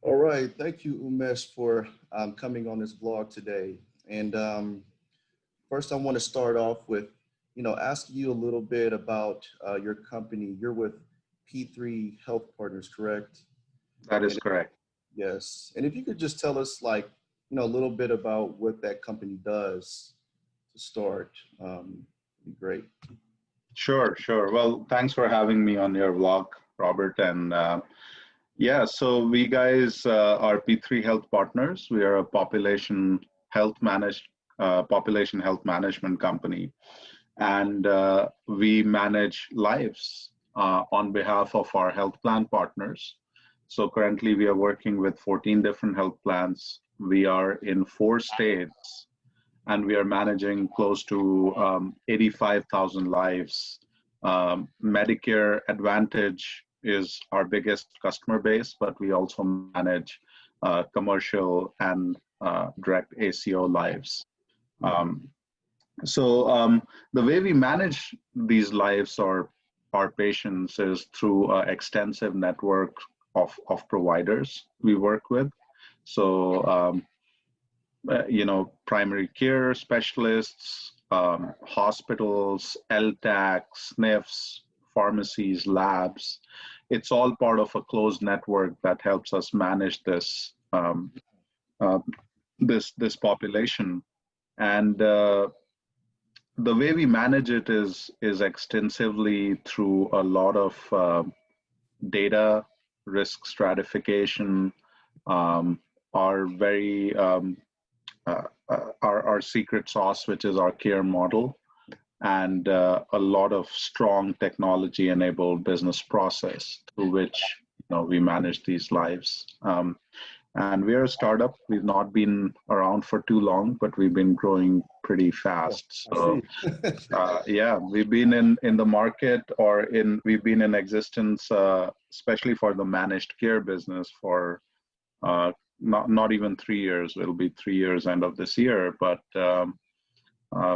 All right. Thank you, Umesh, for coming on this vlog today. And first, I want to start off with, asking you a little bit about your company. You're with P3 Health Partners, correct? That is And correct. yes. And if you could just tell us, like, a little bit about what that company does to start, it'd be great. Sure, sure. Well, thanks for having me on your vlog, Robert. And yeah, so we guys are P3 Health Partners. We are a population health management company, and we manage lives on behalf of our health plan partners. So currently, we are working with 14 different health plans. We are in 4 states, and we are managing close to 85,000 lives. Medicare Advantage is our biggest customer base, but we also manage commercial and direct ACO lives. Um, so the way we manage these lives or our patients is through an extensive network of providers we work with. So primary care specialists, hospitals, LTACs, SNFs, pharmacies, labs. It's all part of a closed network that helps us manage uh, this population. And the way we manage it is extensively through a lot of data, risk stratification, um, our very our secret sauce, which is our care model, and a lot of strong technology-enabled business process through which we manage these lives. And we're a startup. We've not been around for too long, but we've been growing pretty Yeah, fast. I So see. yeah, we've been in the market we've been in existence, especially for the managed care business for not even 3 years. It'll be 3 years end of this year, but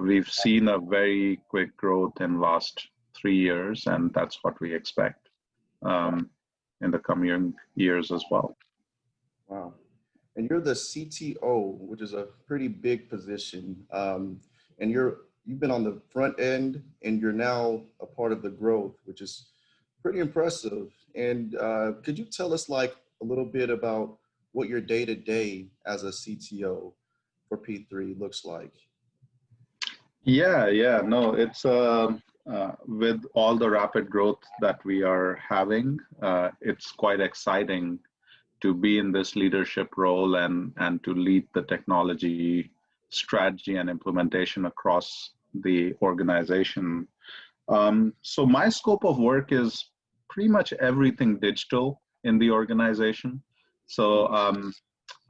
we've seen a very quick growth in last 3 years, and that's what we expect in the coming years as well. Wow. And you're the CTO, which is a pretty big position. And you've been on the front end and you're now a part of the growth, which is pretty impressive. And could you tell us like a little bit about what your day to day as a CTO for P3 looks like? Yeah, no, it's with all the rapid growth that we are having, it's quite exciting to be in this leadership role and to lead the technology strategy and implementation across the organization. So my scope of work is pretty much everything digital in the organization. So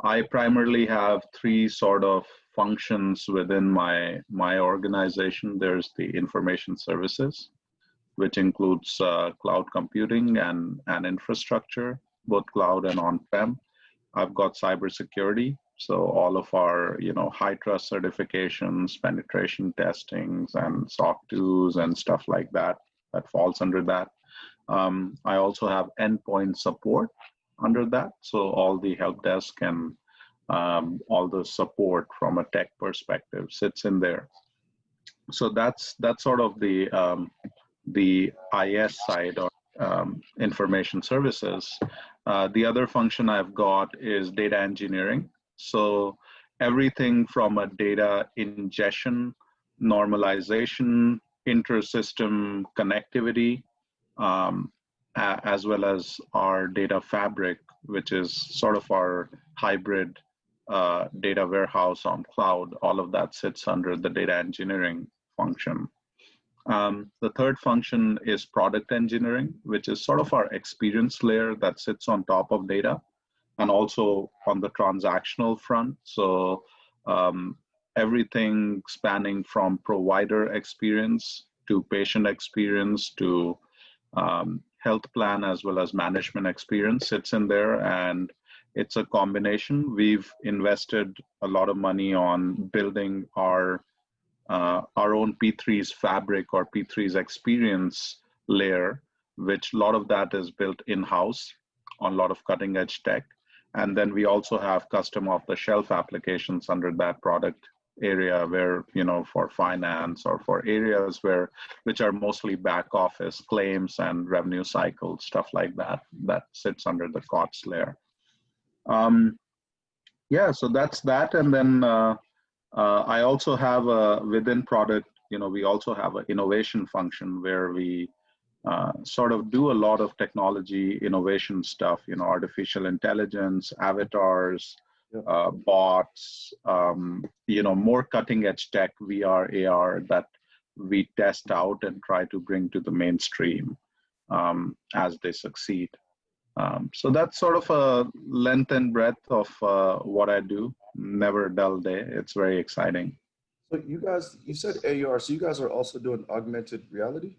I primarily have three sort of functions within my organization. There's the information services, which includes cloud computing and infrastructure, both cloud and on-prem. I've got cybersecurity, so all of our high trust certifications, penetration testings, and SOC 2s and stuff like that falls under that. I also have endpoint support under that, so all the help desk and all the support from a tech perspective sits in there. So that's sort of the IS side or information services. The other function I've got is data engineering. So everything from a data ingestion, normalization, inter-system connectivity, as well as our data fabric, which is sort of our hybrid data warehouse on cloud. All of that sits under the data engineering function. The third function is product engineering, which is sort of our experience layer that sits on top of data and also on the transactional front. So everything spanning from provider experience to patient experience to health plan as well as management experience sits in there. And it's a combination. We've invested a lot of money on building our own P3's fabric or P3's experience layer, which a lot of that is built in-house on a lot of cutting edge tech. And then we also have custom off-the-shelf applications under that product area where, for finance or for areas which are mostly back office claims and revenue cycles, stuff like that, that sits under the COTS layer. Yeah, so that's that. And then I also have within product, we also have an innovation function where we sort of do a lot of technology innovation stuff, artificial intelligence, avatars, bots, more cutting edge tech, VR, AR, that we test out and try to bring to the mainstream as they succeed. So that's sort of a length and breadth of what I do. Never a dull day. It's very exciting. So you guys, you said AR, so you guys are also doing augmented reality?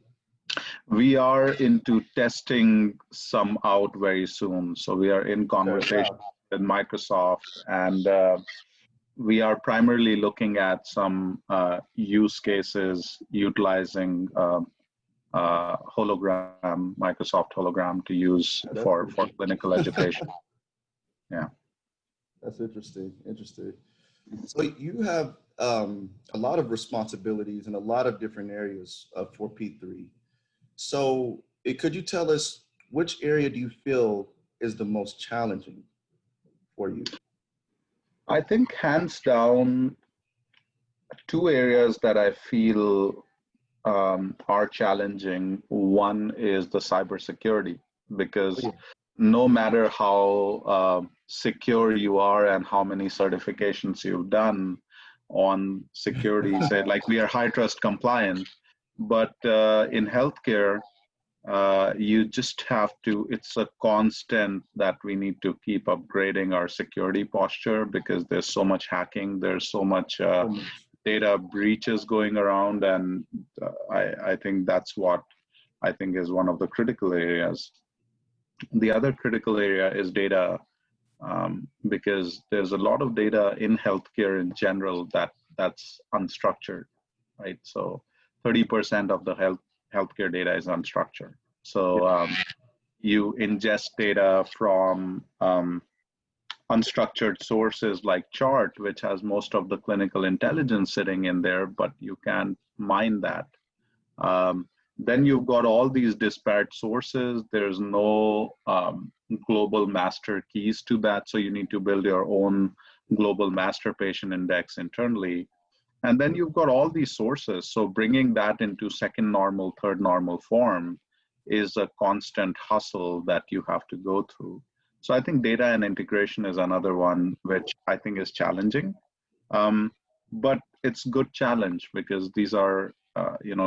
We are into testing some out very soon. So we are in conversation with Microsoft, and we are primarily looking at some use cases utilizing hologram, Microsoft hologram, to use for clinical education. Yeah. That's interesting. So you have a lot of responsibilities in a lot of different areas for P3. So could you tell us which area do you feel is the most challenging for you? I think hands down, two areas that I feel are challenging. One is the cybersecurity, because no matter how secure you are and how many certifications you've done on security, say like we are high trust compliant, but in healthcare, you just have to, it's a constant that we need to keep upgrading our security posture, because there's so much hacking, there's so much data breaches going around, and I think that's what I think is one of the critical areas. The other critical area is data, because there's a lot of data in healthcare in general that's unstructured, right? So 30% of the healthcare data is unstructured. So you ingest data from unstructured sources like chart, which has most of the clinical intelligence sitting in there, but you can't mine that. Then you've got all these disparate sources. There's no global master keys to that. So you need to build your own global master patient index internally. And then you've got all these sources. So bringing that into second normal, third normal form is a constant hustle that you have to go through. So I think data and integration is another one which I think is challenging, but it's good challenge, because these are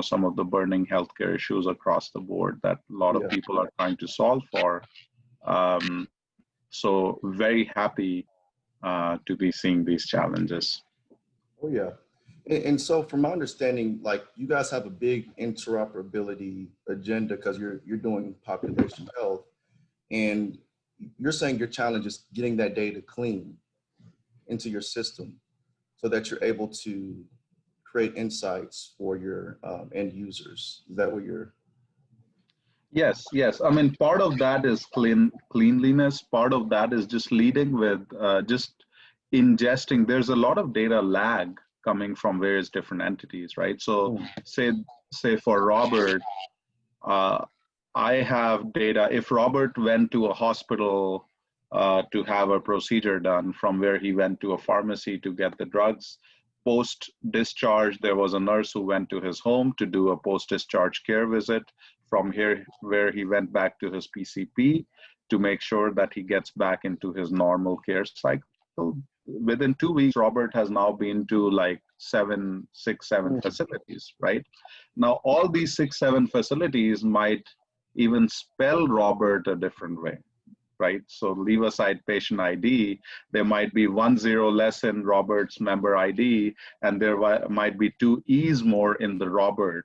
some of the burning healthcare issues across the board that a lot of people are trying to solve for. So very happy to be seeing these challenges. Oh yeah. And so from my understanding, like you guys have a big interoperability agenda because you're doing population health, and you're saying your challenge is getting that data clean into your system so that you're able to create insights for your end users. Is that what you're? Yes. I mean, part of that is cleanliness. Part of that is just leading with just ingesting. There's a lot of data lag coming from various different entities, right? So say for Robert, I have data. If Robert went to a hospital to have a procedure done, from where he went to a pharmacy to get the drugs, post-discharge, there was a nurse who went to his home to do a post-discharge care visit. From here, where he went back to his PCP to make sure that he gets back into his normal care cycle. Within 2 weeks, Robert has now been to like 6, 7 facilities, right? Now, all these 6, 7 facilities might even spell Robert a different way, right? So leave aside patient ID, there might be 1 0 less in Robert's member ID, and there might be 2 E's more in the Robert,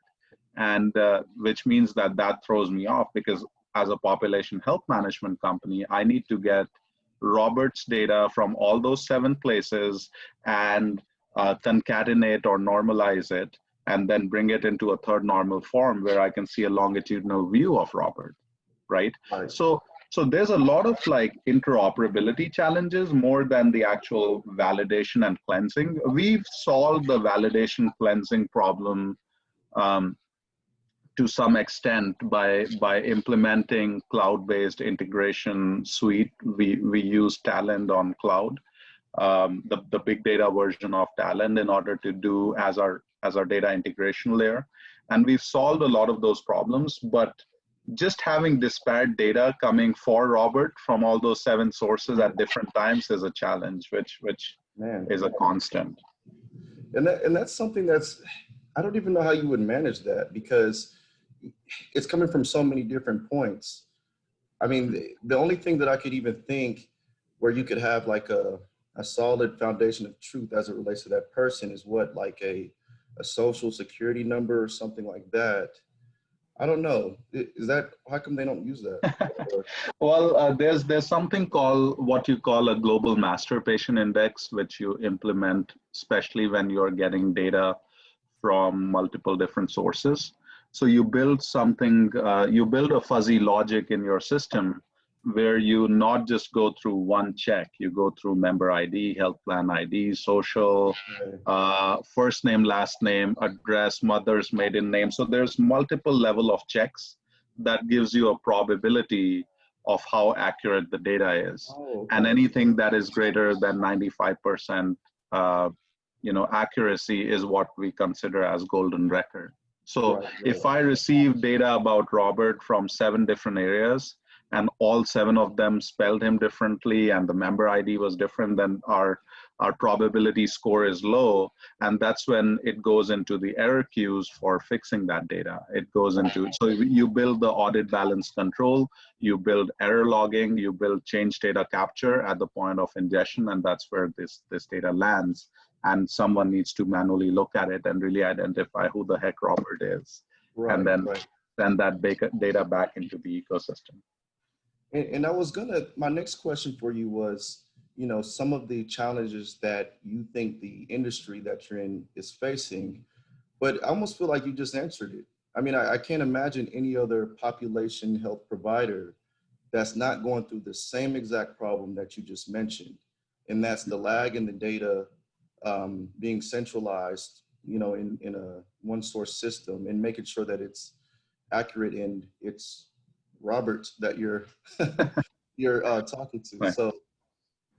and which means that throws me off, because as a population health management company, I need to get Robert's data from all those 7 places and concatenate or normalize it, and then bring it into a third normal form where I can see a longitudinal view of Robert, right? So So there's a lot of like interoperability challenges more than the actual validation and cleansing. We've solved the validation cleansing problem um, to some extent by implementing cloud-based integration suite. We use Talend on cloud, the big data version of Talend, in order to do as our data integration layer. And we've solved a lot of those problems, but just having disparate data coming for Robert from all those 7 sources at different times is a challenge, which Man. is a constant. And that's something that's, I don't even know how you would manage that, because it's coming from so many different points. I mean, the only thing that I could even think where you could have like a solid foundation of truth as it relates to that person is what, like a social security number or something like that. I don't know. Is that, how come they don't use that? Well, there's something called what you call a global master patient index, which you implement, especially when you're getting data from multiple different sources. So you build something, you build a fuzzy logic in your system where you not just go through one check, you go through member ID, health plan ID, social, first name, last name, address, mother's maiden name. So there's multiple level of checks that gives you a probability of how accurate the data is. Oh, And okay. anything that is greater than 95% accuracy is what we consider as golden record. So Right, if right. I receive data about Robert from 7 different areas, and all 7 of them spelled him differently, and the member ID was different, then our probability score is low, and that's when it goes into the error queues for fixing that data. It goes into, so you build the audit balance control, you build error logging, you build change data capture at the point of ingestion, and that's where this data lands. And someone needs to manually look at it and really identify who the heck Robert is, and Right, then right. send that data back into the ecosystem. And I was gonna, my next question for you was, you know, some of the challenges that you think the industry that you're in is facing, but I almost feel like you just answered it. I mean, I can't imagine any other population health provider that's not going through the same exact problem that you just mentioned. And that's the lag in the data being centralized, you know, in a one source system, and making sure that it's accurate and it's Robert that you're you're talking to. Right. So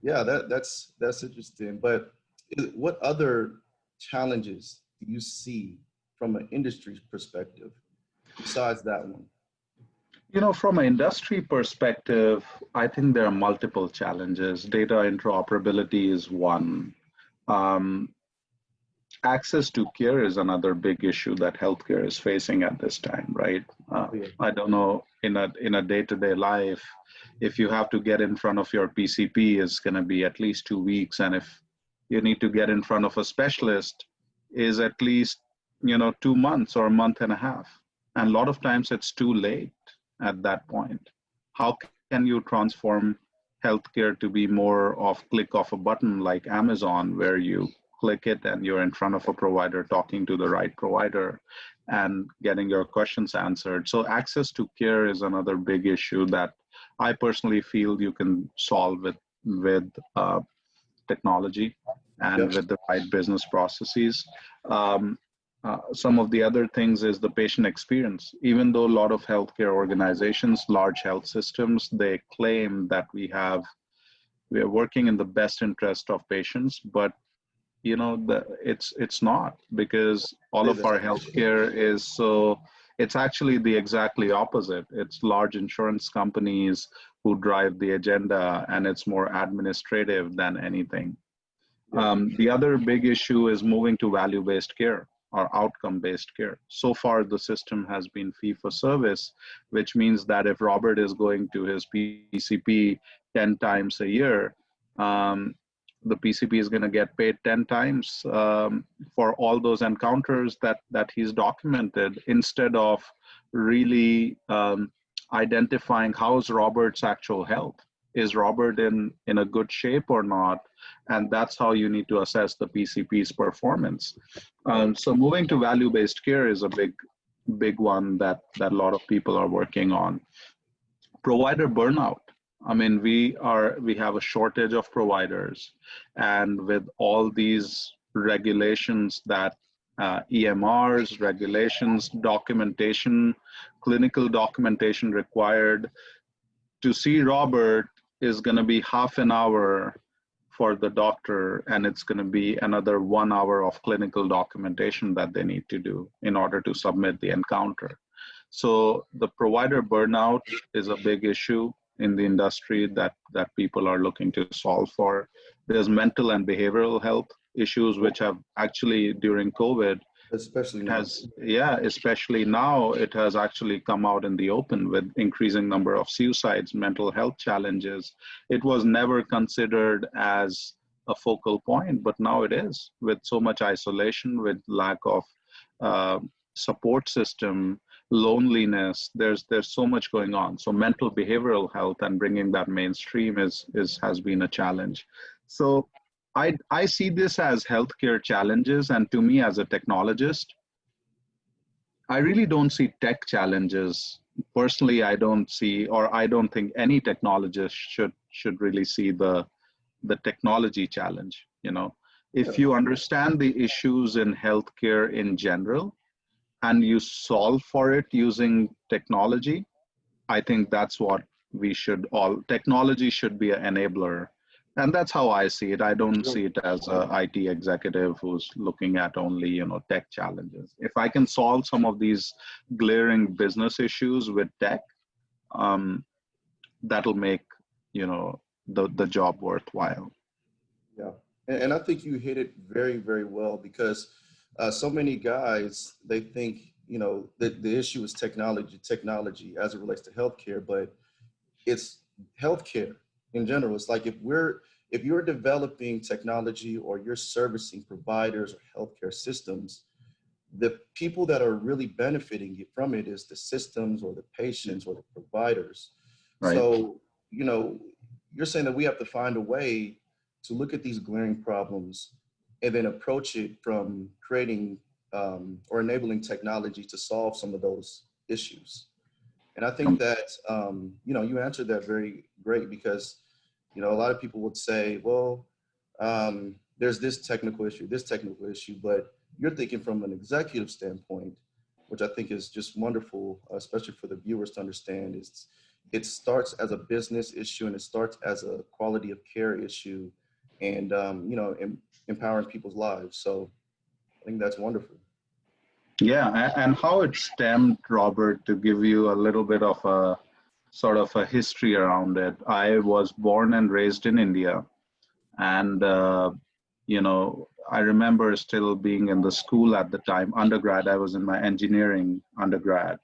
yeah, that's interesting. But what other challenges do you see from an industry perspective besides that one? From an industry perspective, I think there are multiple challenges. Data interoperability is one. Um, Access to care is another big issue that healthcare is facing at this time, right? Oh, yeah. I don't know, in a day-to-day life, if you have to get in front of your PCP, is going to be at least 2 weeks, and if you need to get in front of a specialist, is at least 2 months or a month and a half, and a lot of times it's too late at that point. How can you transform healthcare to be more of click of a button like Amazon, where you click it and you're in front of a provider talking to the right provider and getting your questions answered? So access to care is another big issue that I personally feel you can solve with technology and Yep. with the right business processes. Some of the other things is the patient experience. Even though a lot of healthcare organizations, large health systems, they claim that we are working in the best interest of patients, but it's not, because all Say of our that. healthcare is so, it's actually the exactly opposite. It's large insurance companies who drive the agenda, and it's more administrative than anything. Yep. The other big issue is moving to value-based care or outcome-based care. So far, the system has been fee-for-service, which means that if Robert is going to his PCP 10 times a year, the PCP is going to get paid 10 times for all those encounters that he's documented, instead of really identifying how's Robert's actual health. Is Robert in a good shape or not? And that's how you need to assess the PCP's performance. So moving to value-based care is a big one that a lot of people are working on. Provider burnout I mean, we have a shortage of providers, and with all these regulations that EMRs, regulations, documentation, clinical documentation required, to see Robert is going to be half an hour for the doctor, and it's going to be another 1 hour of clinical documentation that they need to do in order to submit the encounter. So the provider burnout is a big issue in the industry that people are looking to solve for. There's mental and behavioral health issues, which have actually during COVID especially now. has, yeah, especially now, it has actually come out in the open with increasing number of suicides, mental health challenges. It was never considered as a focal point, but now it is, with so much isolation, with lack of uh, support system, loneliness. There's so much going on. So mental behavioral health and bringing that mainstream is has been a challenge. So I see this as healthcare challenges, and to me as a technologist, I really don't see tech challenges. Personally, I don't see, or I don't think any technologist should really see the technology challenge. You know, if you understand the issues in healthcare in general and you solve for it using technology, I think that's what we should all, technology should be an enabler. And that's how I see it. I don't see it as a IT executive who's looking at only, you know, tech challenges. If I can solve some of these glaring business issues with tech, um, that'll make, you know, the job worthwhile. Yeah, and I think you hit it very, very well because so many guys, they think, you know, the issue is technology as it relates to healthcare, but it's healthcare in general. It's like if you're developing technology or you're servicing providers or healthcare systems, the people that are really benefiting from it is the systems or the patients or the providers. Right. So, you know, you're saying that we have to find a way to look at these glaring problems and then approach it from creating or enabling technology to solve some of those issues. And I think that, you know, you answered that very great because, you know, a lot of people would say, well, there's this technical issue, but you're thinking from an executive standpoint, which I think is just wonderful, especially for the viewers to understand. Is it starts as a business issue and it starts as a quality of care issue, and you know, empowering people's lives. So I think that's wonderful. Yeah, and how it stemmed, Robert, to give you a little bit of a sort of a history around it. I was born and raised in India, and you know, I remember still being in the school at the time, undergrad. I was in my engineering undergrad,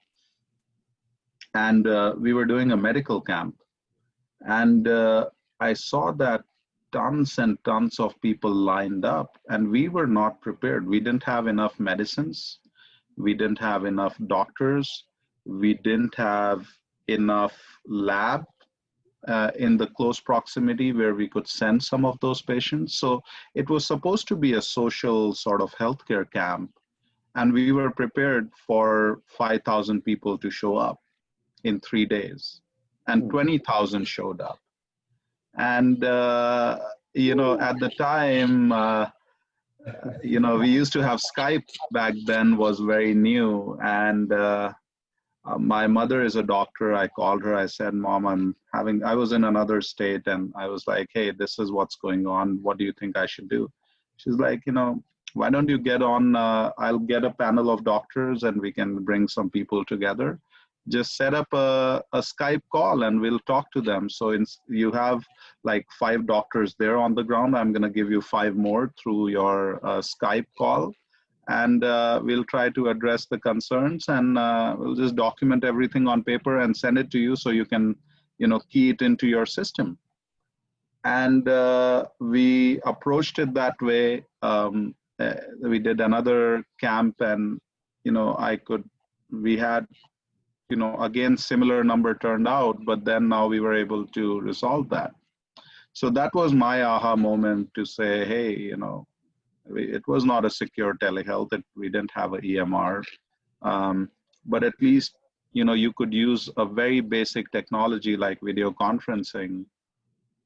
and we were doing a medical camp, and I saw that tons and tons of people lined up, and we were not prepared. We didn't have enough medicines. We didn't have enough doctors. We didn't have enough lab in the close proximity where we could send some of those patients. So it was supposed to be a social sort of healthcare camp. And we were prepared for 5,000 people to show up in 3 days. And 20,000 showed up. And, you know, at the time, you know, we used to have Skype back then, was very new. And my mother is a doctor. I called her. I said, Mom, I was in another state, and I was like, hey, this is what's going on. What do you think I should do? She's like, you know, why don't you get on, I'll get a panel of doctors and we can bring some people together. Just set up a Skype call and we'll talk to them. So you have like 5 doctors there on the ground. I'm going to give you 5 more through your Skype call, and we'll try to address the concerns, and we'll just document everything on paper and send it to you so you can, you know, key it into your system. And we approached it that way. We did another camp, and, you know, we had, you know, again, similar number turned out, but then now we were able to resolve that. So that was my aha moment to say, hey, you know, it was not a secure telehealth. We didn't have an EMR, but at least you could use a very basic technology like video conferencing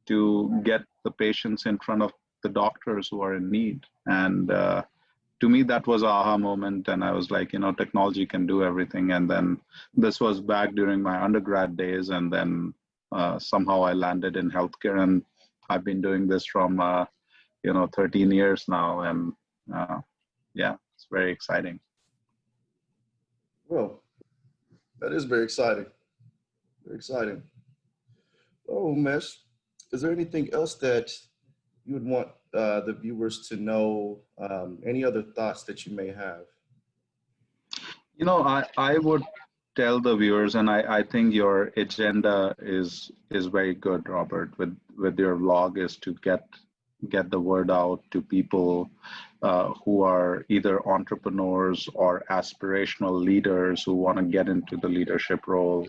to get the patients in front of the doctors who are in need. And to me, that was an aha moment. And I was like, technology can do everything. And then this was back during my undergrad days. And then somehow I landed in healthcare. And I've been doing this from, 13 years now. And yeah, it's very exciting. Well, that is very exciting. Very exciting. Oh, Mesh, is there anything else that you would want the viewers to know? Any other thoughts that you may have? I would tell the viewers, and I think your agenda is very good, Robert, with your vlog, is to get the word out to people who are either entrepreneurs or aspirational leaders who want to get into the leadership role.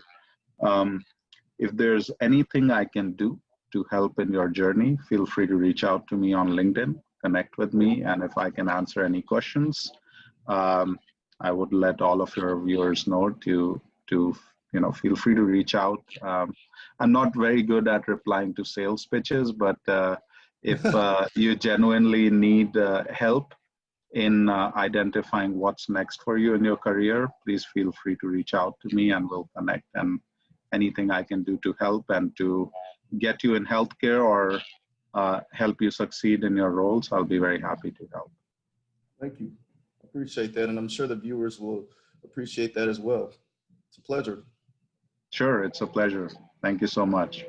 Um, if there's anything I can do to help in your journey, feel free to reach out to me on LinkedIn, connect with me, and if I can answer any questions, um, I would let all of your viewers know to feel free to reach out. I'm not very good at replying to sales pitches, but if you genuinely need help in identifying what's next for you in your career, please feel free to reach out to me and we'll connect. And anything I can do to help and to get you in healthcare or help you succeed in your roles, I'll be very happy to help. Thank you. I appreciate that. And I'm sure the viewers will appreciate that as well. It's a pleasure. Sure, it's a pleasure. Thank you so much.